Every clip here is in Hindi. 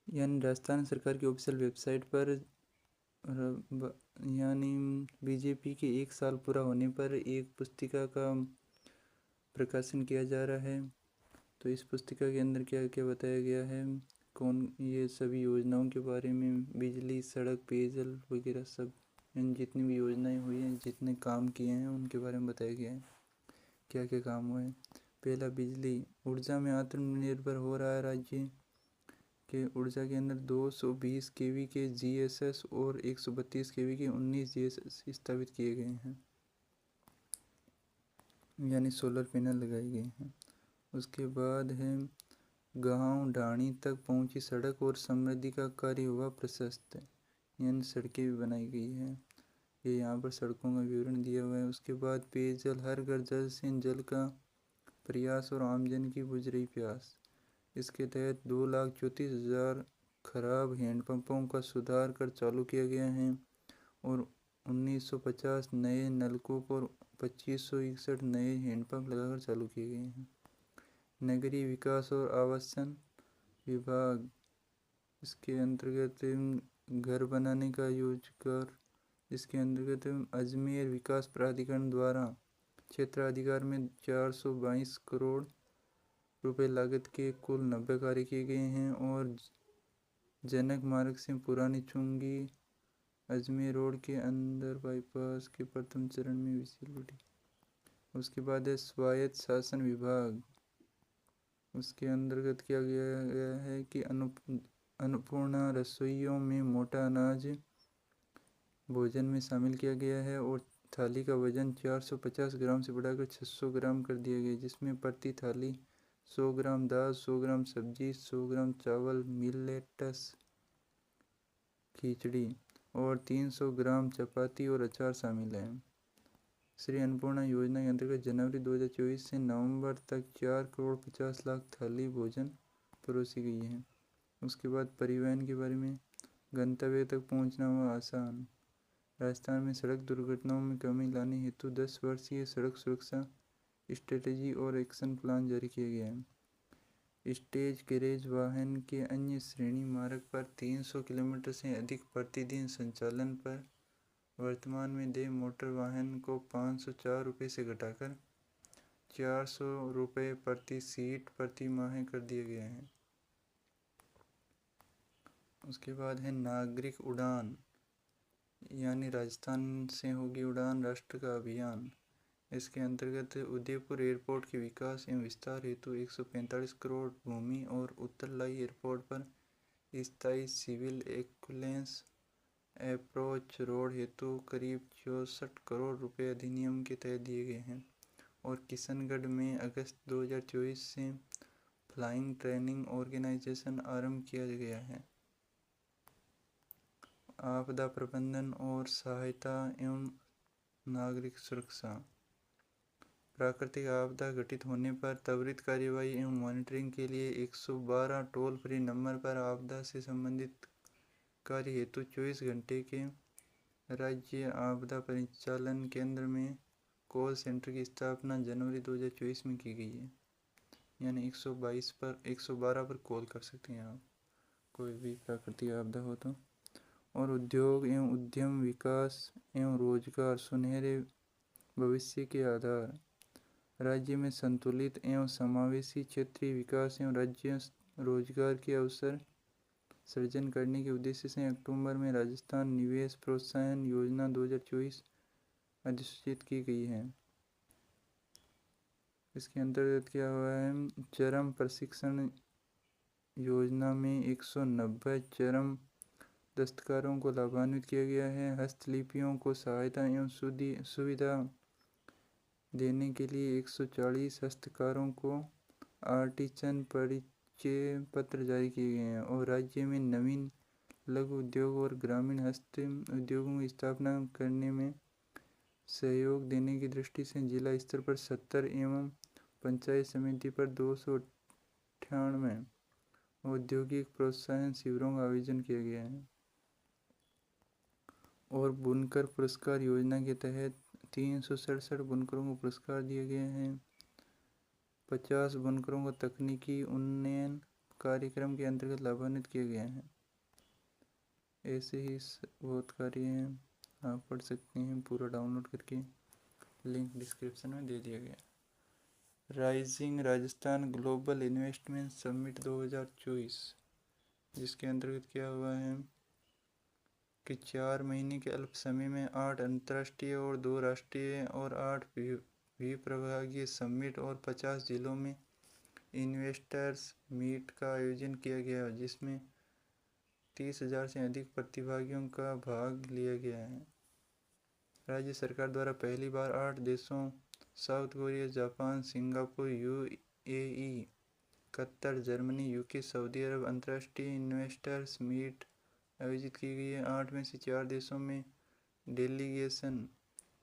यानी राजस्थान सरकार की ऑफिशियल वेबसाइट पर यानी बीजेपी के 1 साल पूरा होने पर एक पुस्तिका का प्रकाशन किया जा रहा है। तो इस पुस्तिका के अंदर क्या क्या बताया गया है, कौन ये सभी योजनाओं के बारे में, बिजली, सड़क, पेयजल वगैरह सब, इन जितनी भी योजनाएं हुई हैं, जितने काम किए हैं उनके बारे में बताया गया है, क्या क्या काम हुए हैं। पहला, बिजली। ऊर्जा में आत्मनिर्भर हो रहा है राज्य के। ऊर्जा के अंदर 220 केवी के जीएसएस और 132 केवी के 19 जीएसएस स्थापित किए गए हैं, यानी सोलर पैनल लगाए गए हैं। उसके बाद है गांव ढाणी तक पहुंची सड़क और समृद्धि का कार्य हुआ प्रशस्त, यानी सड़कें भी बनाई गई है। ये यहाँ पर सड़कों का विवरण दिया हुआ है। उसके बाद पेयजल, हर घर जल से जल का प्रयास और आमजन की बुझ रही प्यास। इसके तहत 2,34,000 खराब हैंडपंपों का सुधार कर चालू किया गया है और 1950 नए नलकूप और 2561 नए हैंडपंप लगाकर चालू किए गए हैं। नगरीय विकास और आवासन विभाग, इसके अंतर्गत घर बनाने का योजकर। इसके अंतर्गत अजमेर विकास प्राधिकरण द्वारा क्षेत्राधिकार में 422 करोड़ रुपए लागत के कुल 90 कार्य किए गए हैं और जनक मार्ग से पुरानी चुंगी अजमेर रोड के अंदर बाईपास के प्रथम चरण में विजिबिलिटी। उसके बाद है स्वायत्त शासन विभाग। उसके अंतर्गत किया गया है कि अन्नपूर्णा रसोइयों में मोटा अनाज भोजन में शामिल किया गया है और थाली का वजन 450 ग्राम से बढ़ाकर 600 ग्राम कर दिया गया, जिसमें प्रति थाली 100 ग्राम दाल, 100 ग्राम सब्जी, 100 ग्राम चावल, मिलेटस खिचड़ी और 300 ग्राम चपाती और अचार शामिल है। श्री अन्नपूर्णा योजना के अंतर्गत जनवरी 2024 से नवंबर तक 4,50,00,000 थाली भोजन परोसी गई है। उसके बाद परिवहन के बारे में, गंतव्य तक पहुंचना हुआ आसान। राजस्थान में सड़क दुर्घटनाओं में कमी लाने हेतु 10 वर्षीय सड़क सुरक्षा स्ट्रेटेजी और एक्शन प्लान जारी किया गया है। स्टेज कैरेज वाहन के अन्य श्रेणी मार्ग पर 300 किलोमीटर से अधिक प्रतिदिन संचालन पर वर्तमान में देय मोटर वाहन को 504 रुपये से घटाकर 400 रुपये प्रति सीट प्रति माह कर दिया गया है। उसके बाद है नागरिक उड़ान, यानी राजस्थान से होगी उड़ान राष्ट्र का अभियान। इसके अंतर्गत उदयपुर एयरपोर्ट के विकास एवं विस्तार हेतु 145 करोड़ भूमि और उत्तरलाई एयरपोर्ट पर स्थायी सिविल एक्विलेंस अप्रोच रोड हेतु करीब 64 करोड़ रुपए अधिनियम के तहत दिए गए हैं। और किशनगढ़ में अगस्त 2024 से फ्लाइंग ट्रेनिंग ऑर्गेनाइजेशन आरंभ किया गया है। आपदा प्रबंधन और सहायता एवं नागरिक सुरक्षा। प्राकृतिक आपदा घटित होने पर त्वरित कार्यवाही एवं मॉनिटरिंग के लिए 112 टोल फ्री नंबर पर आपदा से संबंधित कार्य हेतु 24 घंटे के राज्य आपदा परिचालन केंद्र में कॉल सेंटर की स्थापना जनवरी 2024 में की गई है। यानी 112 पर कॉल कर सकते हैं आप, कोई भी प्राकृतिक आपदा हो तो। और उद्योग एवं उद्यम विकास एवं रोजगार, सुनहरे भविष्य के आधार। राज्य में संतुलित एवं समावेशी क्षेत्रीय विकास एवं राज्य रोजगार के अवसर सृजन करने के उद्देश्य से अक्टूबर में राजस्थान निवेश प्रोत्साहन योजना 2024 अधिसूचित की गई है। इसके अंतर्गत क्या हुआ है, चरम प्रशिक्षण योजना में 190 चरम दस्तकारों को लाभान्वित किया गया है। हस्तलिपियों को सहायता एवं सुविधा देने के लिए 140 हस्तकारों को आर्टिजन परिचय पत्र जारी किए गए हैं। और राज्य में नवीन लघु उद्योग और ग्रामीण हस्त उद्योगों की स्थापना करने में सहयोग देने की दृष्टि से जिला स्तर पर 70 एवं पंचायत समिति पर 298 औद्योगिक प्रोत्साहन शिविरों का आयोजन किया गया है। और बुनकर पुरस्कार योजना के तहत 367 बुनकरों को पुरस्कार दिए गए हैं। 50 बुनकरों को तकनीकी उन्नयन कार्यक्रम के अंतर्गत लाभान्वित किए गए हैं। ऐसे ही बहुत कार्य हैं, आप पढ़ सकते हैं पूरा डाउनलोड करके, लिंक डिस्क्रिप्शन में दे दिया गया। Rising Rajasthan global investment summit 2024, जिसके अंतर्गत क्या हुआ है कि 4 महीने के अल्प समय में 8 अंतर्राष्ट्रीय और 2 राष्ट्रीय और 8 विप्रभागीय समिट और 50 जिलों में इन्वेस्टर्स मीट का आयोजन किया गया, जिसमें 30,000 से अधिक प्रतिभागियों का भाग लिया गया है। राज्य सरकार द्वारा पहली बार 8 देशों South Korea, Japan, Singapore, UAE, Qatar, Germany, UK, Saudi Arab अंतर्राष्ट्रीय इन्वेस्टर्स मीट आयोजित की गई है। 8 में से 4 देशों में डेलीगेशन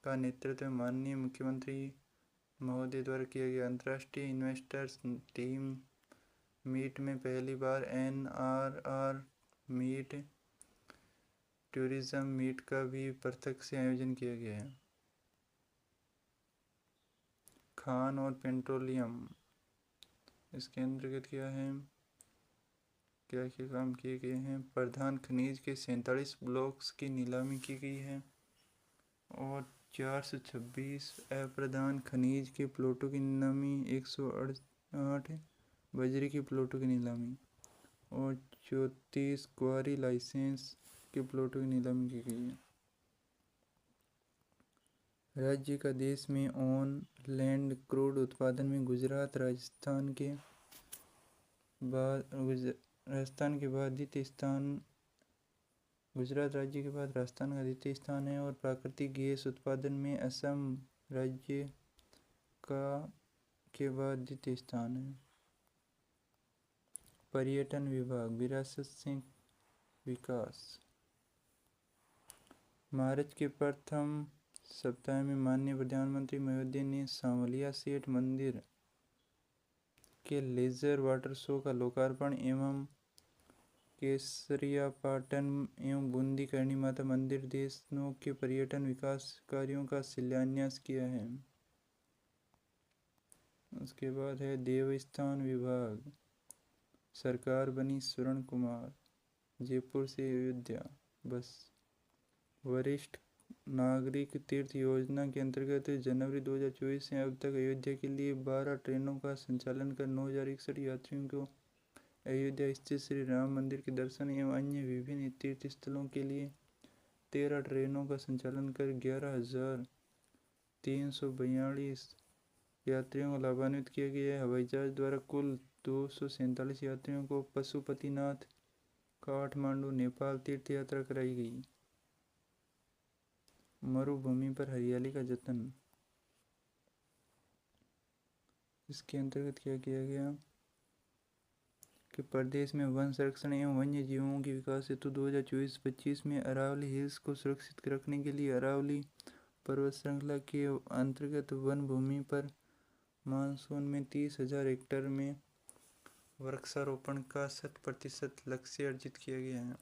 का नेतृत्व माननीय मुख्यमंत्री महोदय द्वारा किया गया। अंतर्राष्ट्रीय इन्वेस्टर्स टीम मीट में पहली बार NRR मीट, टूरिज्म मीट का भी प्रत्यक्ष से आयोजन किया गया है। खान और पेट्रोलियम, इसके अंतर्गत क्या है, क्या क्या काम किए गए हैं। प्रधान खनिज के 47 ब्लॉक्स की नीलामी की गई है और 426 अप्रधान खनिज के प्लॉटों की नीलामी, 108 बजरी के प्लॉटों की नीलामी और 34 क्वारी लाइसेंस के प्लॉटों की नीलामी की गई है। राज्य का देश में ऑन लैंड क्रूड उत्पादन में गुजरात राजस्थान के बाद द्वितीय स्थान, गुजरात राज्य के बाद राजस्थान का द्वितीय स्थान है और प्राकृतिक गैस उत्पादन में असम राज्य के बाद द्वितीय स्थान है। पर्यटन विभाग, विरासत से विकास। मार्च के प्रथम सप्ताह में माननीय प्रधानमंत्री महोदय ने सांवलिया सेठ मंदिर के लेजर वाटर शो का लोकार्पण एवं केसरिया पाटन एवं बूंदी करणी माता मंदिर देशों के पर्यटन विकास कार्यों का शिलान्यास किया है। उसके बाद है देवस्थान विभाग, सरकार बनी स्वर्ण कुमार, जयपुर से अयोध्या बस। वरिष्ठ नागरिक तीर्थ योजना के अंतर्गत जनवरी 2024 से अब तक अयोध्या के लिए 12 ट्रेनों का संचालन कर 9,061 यात्रियों को अयोध्या स्थित श्री राम मंदिर के दर्शन एवं अन्य विभिन्न तीर्थ स्थलों के लिए 13 ट्रेनों का संचालन कर 11,342 यात्रियों को लाभान्वित किया गया है। हवाई जहाज द्वारा कुल 247 यात्रियों को पशुपतिनाथ काठमांडू नेपाल तीर्थ यात्रा कराई गई। मरुभूमि पर हरियाली का जतन, इसके अंतर्गत क्या किया गया कि प्रदेश में वन संरक्षण एवं वन्य जीवों के विकास हेतु 2024-25 में अरावली हिल्स को सुरक्षित रखने के लिए अरावली पर्वत श्रृंखला के अंतर्गत वन भूमि पर मानसून में 30,000 हेक्टेयर में वृक्षारोपण का 100% लक्ष्य अर्जित किया गया है।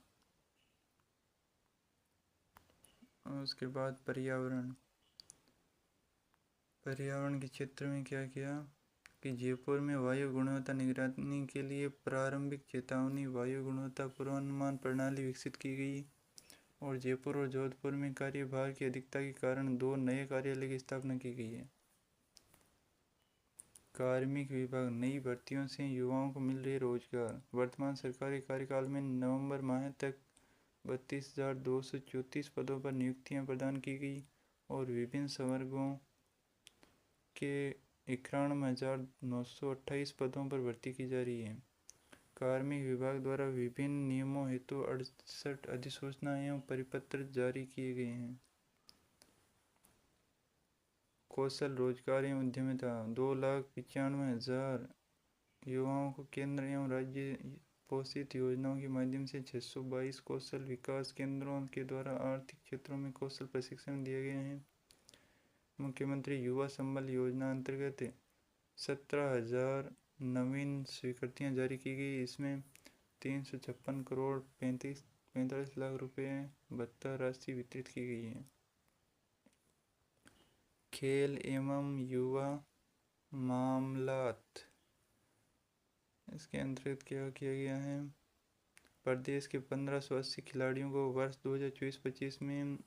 और उसके बाद पर्यावरण के क्षेत्र में क्या किया कि जयपुर में वायु गुणवत्ता निगरानी के लिए प्रारंभिक चेतावनी वायु गुणवत्ता पूर्वानुमान प्रणाली विकसित की गई और जयपुर और जोधपुर में कार्यभार की अधिकता के कारण 2 नए कार्यालय की स्थापना की गई है। कार्मिक विभाग, नई भर्तियों से युवाओं को मिल रहे रोजगार। वर्तमान सरकारी कार्यकाल में नवंबर माह तक 32,234 पदों पर नियुक्तियां प्रदान की गई और विभिन्न संवर्गों के 91,928 पदों पर भर्ती की जा रही है। कार्मिक विभाग द्वारा विभिन्न नियमों हेतु 68 अधिसूचना एवं परिपत्र जारी किए गए हैं। कौशल रोजगार एवं उद्यमिता, 2,95,000 युवाओं को केंद्र एवं राज्य पोषित योजनाओं के माध्यम से 622 कौशल विकास केंद्रों के द्वारा आर्थिक क्षेत्रों में कौशल प्रशिक्षण दिए गए हैं। मुख्यमंत्री युवा संबल योजना अंतर्गत 17,000 नवीन स्वीकृतियां जारी की गई। इसमें 356 करोड़ 45 लाख रुपए भत्ता राशि वितरित की गई है। खेल एवं युवा मामलात, इसके अंतर्गत क्या किया गया है, प्रदेश के 1580 खिलाड़ियों को वर्ष 2024-25 में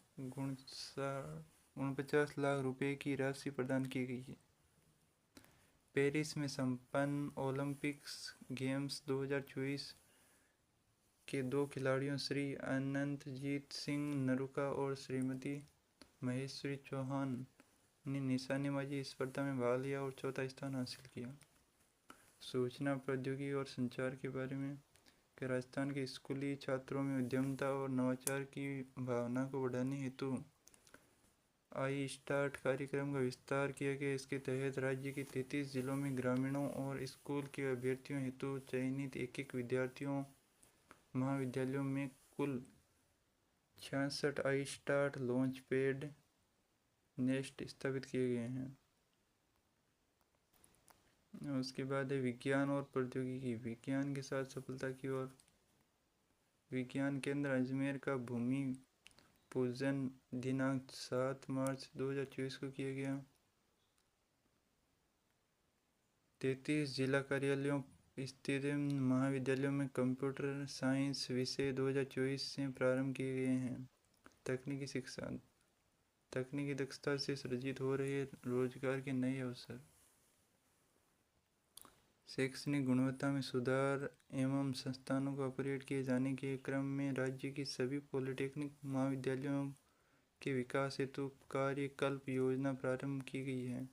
49 लाख रुपए की राशि प्रदान की गई है। पेरिस में संपन्न ओलंपिक्स गेम्स 2024 के 2 खिलाड़ियों श्री अनंतजीत सिंह नरूका और श्रीमती महेश्वरी चौहान ने निशानेबाजी स्पर्धा में भाग लिया और चौथा स्थान हासिल किया। सूचना प्रौद्योगिकी और संचार के बारे में कि राजस्थान के स्कूली छात्रों में उद्यमता और नवाचार की भावना को बढ़ाने हेतु आई स्टार्ट कार्यक्रम का विस्तार किया गया। इसके तहत राज्य के 33 जिलों में ग्रामीणों और स्कूल के अभ्यर्थियों हेतु चयनित एक विद्यार्थियों महाविद्यालयों में कुल 66 I start launch pad nest स्थापित किए गए हैं। उसके बाद है विज्ञान और प्रौद्योगिकी। विज्ञान के साथ सफलता की ओर। विज्ञान केंद्र अजमेर का भूमि पूजन दिनांक 7 मार्च 2024 को किया गया। 33 जिला कार्यालयों स्थित महाविद्यालयों में कंप्यूटर साइंस विषय 2024 से प्रारंभ किए गए हैं। तकनीकी शिक्षा। तकनीकी दक्षता से सृजित हो रहे रोजगार के नए अवसर। शैक्षणिक गुणवत्ता में सुधार एवं संस्थानों को अपग्रेड किए जाने के क्रम में राज्य की सभी पॉलिटेक्निक महाविद्यालयों के विकास हेतु कार्यकल्प योजना प्रारंभ की गई है।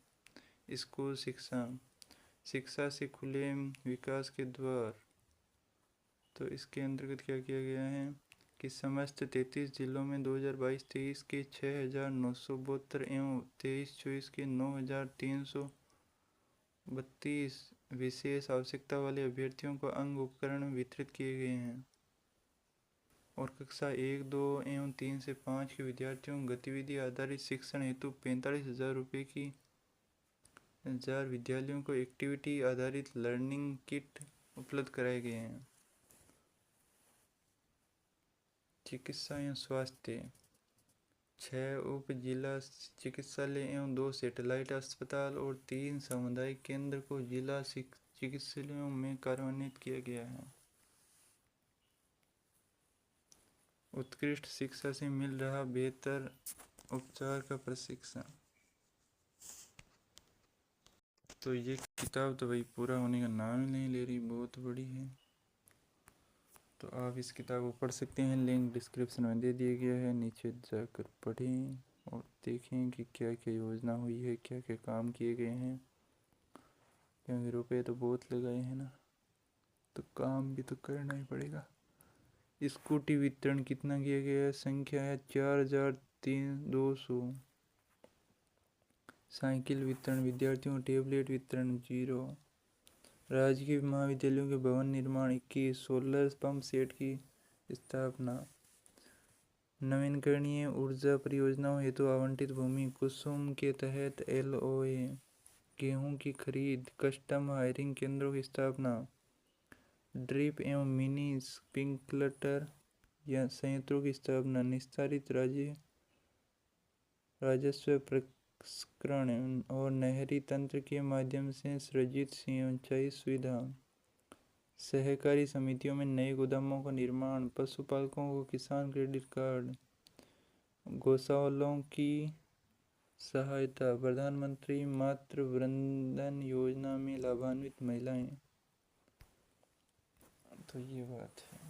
स्कूल शिक्षा। शिक्षा से खुले विकास के द्वार। तो इसके अंतर्गत क्या किया गया है कि समस्त 33 जिलों में 2022-23 के 6,972 एवं 23-24 के 9,332 विशेष आवश्यकता वाले अभ्यर्थियों को अंग उपकरण वितरित किए गए हैं और कक्षा 1, 2 एवं 3 से 5 के विद्यार्थियों को गतिविधि आधारित शिक्षण हेतु 45,000 रुपये की 1000 विद्यालयों को एक्टिविटी आधारित लर्निंग किट उपलब्ध कराए गए हैं। चिकित्सा एवं स्वास्थ्य। 6 उप जिला चिकित्सालय एवं 2 सैटेलाइट अस्पताल और 3 सामुदायिक केंद्र को जिला चिकित्सालयों में कार्यान्वित किया गया है। उत्कृष्ट शिक्षा से मिल रहा बेहतर उपचार का प्रशिक्षण। तो ये किताब तो भाई पूरा होने का नाम ही नहीं ले रही, बहुत बड़ी है। तो आप इस किताब को पढ़ सकते हैं, लिंक डिस्क्रिप्शन में दे दिया गया है, नीचे जाकर पढ़ें और देखें कि क्या क्या योजना हुई है, क्या क्या काम किए गए हैं। क्योंकि रुपए तो बहुत लगाए हैं ना, तो काम भी तो करना ही पड़ेगा। स्कूटी वितरण कितना किया गया है, संख्या है 4,200। साइकिल वितरण, विद्यार्थियों को टैबलेट वितरण 0। राजकीय महाविद्यालयों के भवन निर्माण 21। सोलर पंप सेट की स्थापना। नवीकरणीय ऊर्जा परियोजनाओं हेतु आवंटित भूमि कुसुम के तहत LOA। गेहूं की खरीद। कस्टम हायरिंग केंद्रों की स्थापना। ड्रिप एवं मिनी स्प्रिंकलर या संयंत्रों की स्थापना। निस्तारित राजस्व प्रसंस्करण और नहरी तंत्र के माध्यम से सृजित सिंचाई सुविधा। सहकारी समितियों में नए गोदामों का निर्माण। पशुपालकों को किसान क्रेडिट कार्ड। गौशालाओं की सहायता। प्रधानमंत्री मातृ वंदन योजना में लाभान्वित महिलाएं। तो ये बात है।